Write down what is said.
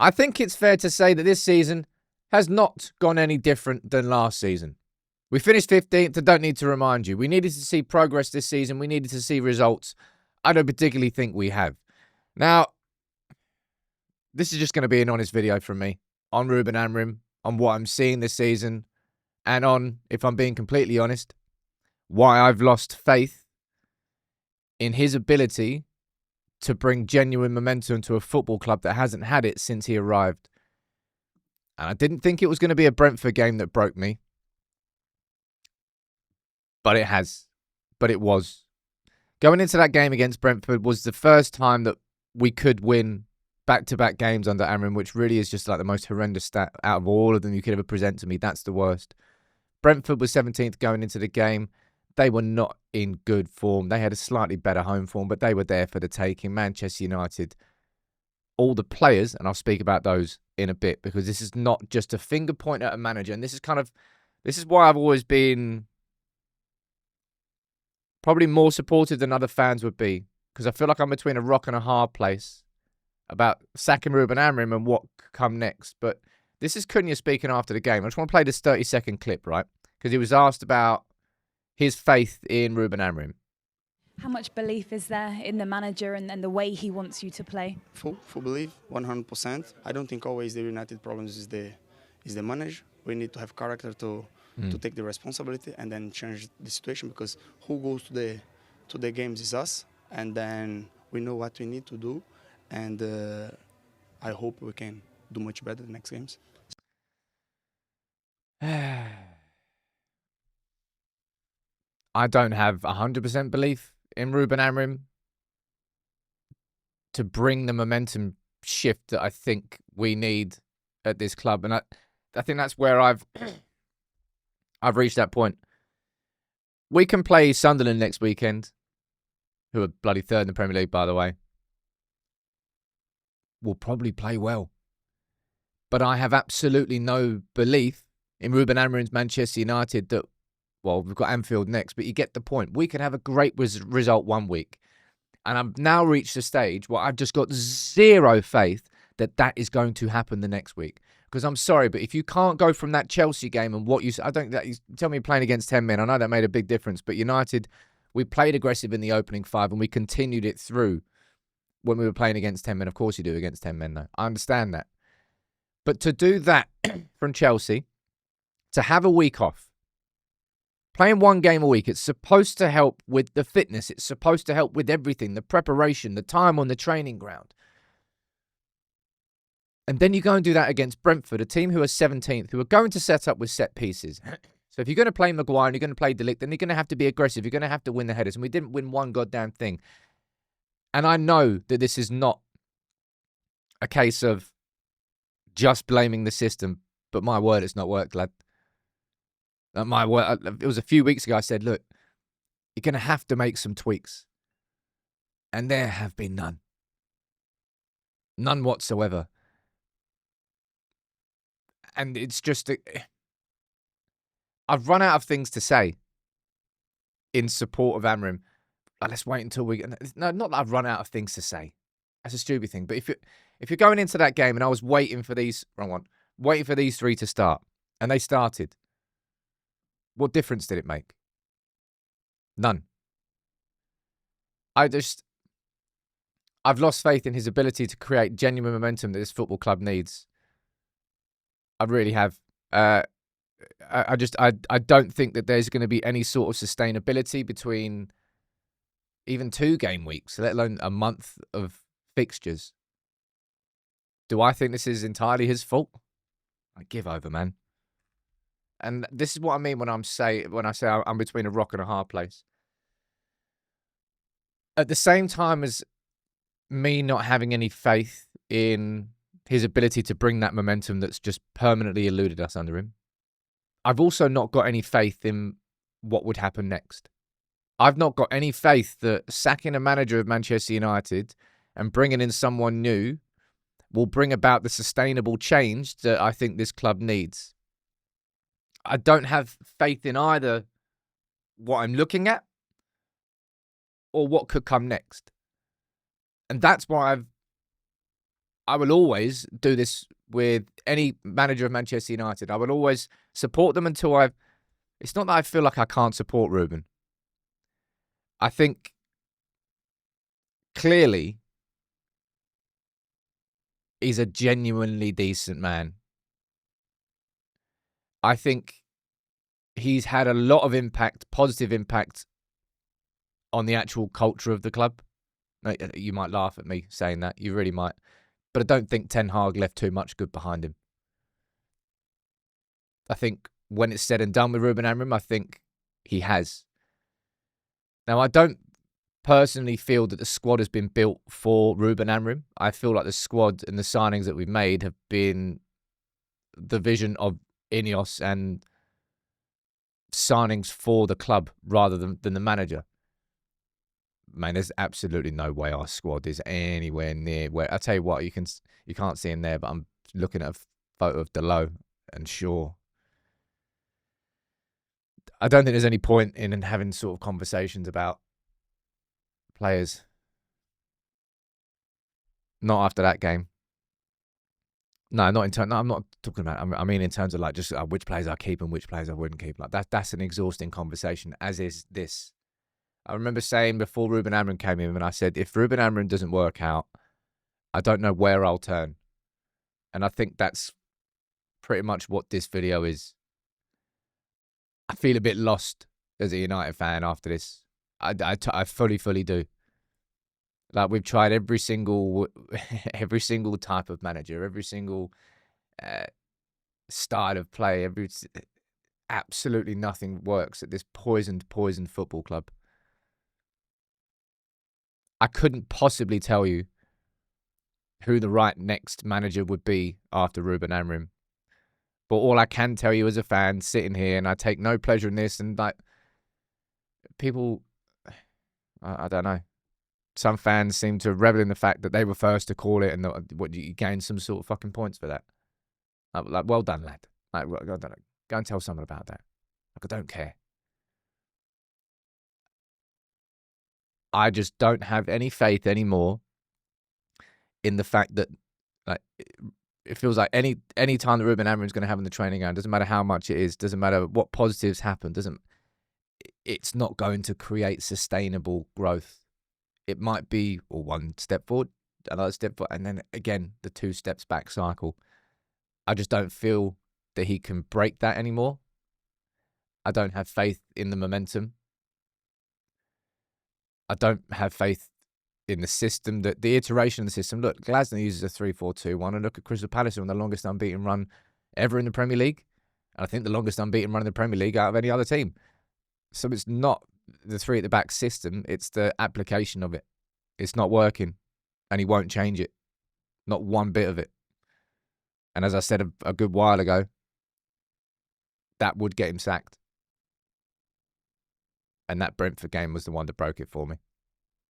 I think it's fair to say that this season has not gone any different than last season. We finished 15th. I don't need to remind you. We needed to see progress this season. We needed to see results. I don't particularly think we have. Now, this is just going to be an honest video from me on Ruben Amorim, on what I'm seeing this season, and on, if I'm being completely honest, why I've lost faith in his ability to bring genuine momentum to a football club that hasn't had it since he arrived. And I didn't think it was going to be a Brentford game that broke me. But it has. But it was. Going into that game against Brentford was the first time that we could win back-to-back games under Amorim, which really is just like the most horrendous stat out of all of them you could ever present to me. That's the worst. Brentford was 17th going into the game. They were not in good form. They had a slightly better home form, but they were there for the taking. Manchester United, all the players, and I'll speak about those in a bit, because this is not just a finger point at a manager. And this is why I've always been probably more supportive than other fans would be, because I feel like I'm between a rock and a hard place about sacking Ruben Amorim and what could come next. But this is Cunha speaking after the game. I just want to play this 30-second clip, right? Because he was asked about his faith in Ruben Amorim. How much belief is there in the manager and the way he wants you to play? Full belief, 100%. I don't think always the United problems is the manager. We need to have character to take the responsibility and then change the situation, because who goes to the games is us, and then we know what we need to do, and I hope we can do much better the next games. I don't have 100% belief in Ruben Amorim to bring the momentum shift that I think we need at this club. And I think that's where I've reached that point. We can play Sunderland next weekend, who are bloody third in the Premier League, by the way. We'll probably play well. But I have absolutely no belief in Ruben Amorim's Manchester United that, well, we've got Anfield next, but you get the point. We could have a great result one week. And I've now reached a stage where I've just got zero faith that that is going to happen the next week. Because I'm sorry, but if you can't go from that Chelsea game and what you tell me playing against 10 men, I know that made a big difference, but United, we played aggressive in the opening 5 and we continued it through when we were playing against 10 men. Of course you do against 10 men, though. I understand that. But to do that from Chelsea, to have a week off, playing one game a week, it's supposed to help with the fitness. It's supposed to help with everything, the preparation, the time on the training ground. And then you go and do that against Brentford, a team who are 17th, who are going to set up with set pieces. So if you're going to play Maguire and you're going to play De Ligt, then you're going to have to be aggressive. You're going to have to win the headers. And we didn't win one goddamn thing. And I know that this is not a case of just blaming the system, but my word, it's not worked, lad. My word, it was a few weeks ago I said, look, you're going to have to make some tweaks. And there have been none. None whatsoever. And it's just, I've run out of things to say in support of Amorim. Let's wait until we, no, not that I've run out of things to say. That's a stupid thing. But if you're going into that game and I was waiting for these, waiting for these three to start, and they started, what difference did it make? None. I've lost faith in his ability to create genuine momentum that this football club needs. I really have. I don't think that there's going to be any sort of sustainability between even 2 game weeks, let alone a month of fixtures. Do I think this is entirely his fault? I give over, man. And this is what I mean when I say I'm between a rock and a hard place. At the same time as me not having any faith in his ability to bring that momentum that's just permanently eluded us under him, I've also not got any faith in what would happen next. I've not got any faith that sacking a manager of Manchester United and bringing in someone new will bring about the sustainable change that I think this club needs. I don't have faith in either what I'm looking at or what could come next. And that's why I will always do this with any manager of Manchester United. I will always support them until it's not that I feel like I can't support Ruben. I think clearly he's a genuinely decent man. I think he's had a lot of impact, positive impact, on the actual culture of the club. You might laugh at me saying that. You really might. But I don't think Ten Hag left too much good behind him. I think when it's said and done with Ruben Amorim, I think he has. Now, I don't personally feel that the squad has been built for Ruben Amorim. I feel like the squad and the signings that we've made have been the vision of Ineos and signings for the club rather than the manager. Man, there's absolutely no way our squad is anywhere near where. I tell you what, you can't see in there, but I'm looking at a photo of Delo and Shaw. I don't think there's any point in having sort of conversations about players. Not after that game. No, not in terms. No, I'm not talking about. I mean, in terms of like just which players I keep and which players I wouldn't keep. Like that's an exhausting conversation. As is this. I remember saying before Ruben Amorim came in, and I said, if Ruben Amorim doesn't work out, I don't know where I'll turn. And I think that's pretty much what this video is. I feel a bit lost as a United fan after this. I fully do. Like, we've tried every single type of manager, every single style of play. Absolutely nothing works at this poisoned football club. I couldn't possibly tell you who the right next manager would be after Ruben Amorim. But all I can tell you as a fan sitting here, and I take no pleasure in this, and like people, I don't know. Some fans seem to revel in the fact that they were first to call it, and what you gain some sort of fucking points for that. Like, well done, lad. Like, I don't know. Go and tell someone about that. Like, I don't care. I just don't have any faith anymore in the fact that, like, it feels like any time that Ruben Amorim is going to have in the training ground, doesn't matter how much it is, doesn't matter what positives happen, it's not going to create sustainable growth. It might be one step forward, another step forward, and then again the 2 steps back cycle. I just don't feel that he can break that anymore. I don't have faith in the momentum. I don't have faith in the system, that the iteration of the system. Look, Glasner uses a 3-4-2-1, and look at Crystal Palace on the longest unbeaten run ever in the Premier League. And I think the longest unbeaten run in the Premier League out of any other team. So it's not the 3 at the back system, it's the application of it. It's not working, and he won't change it. Not one bit of it. And as I said a good while ago, that would get him sacked. And that Brentford game was the one that broke it for me.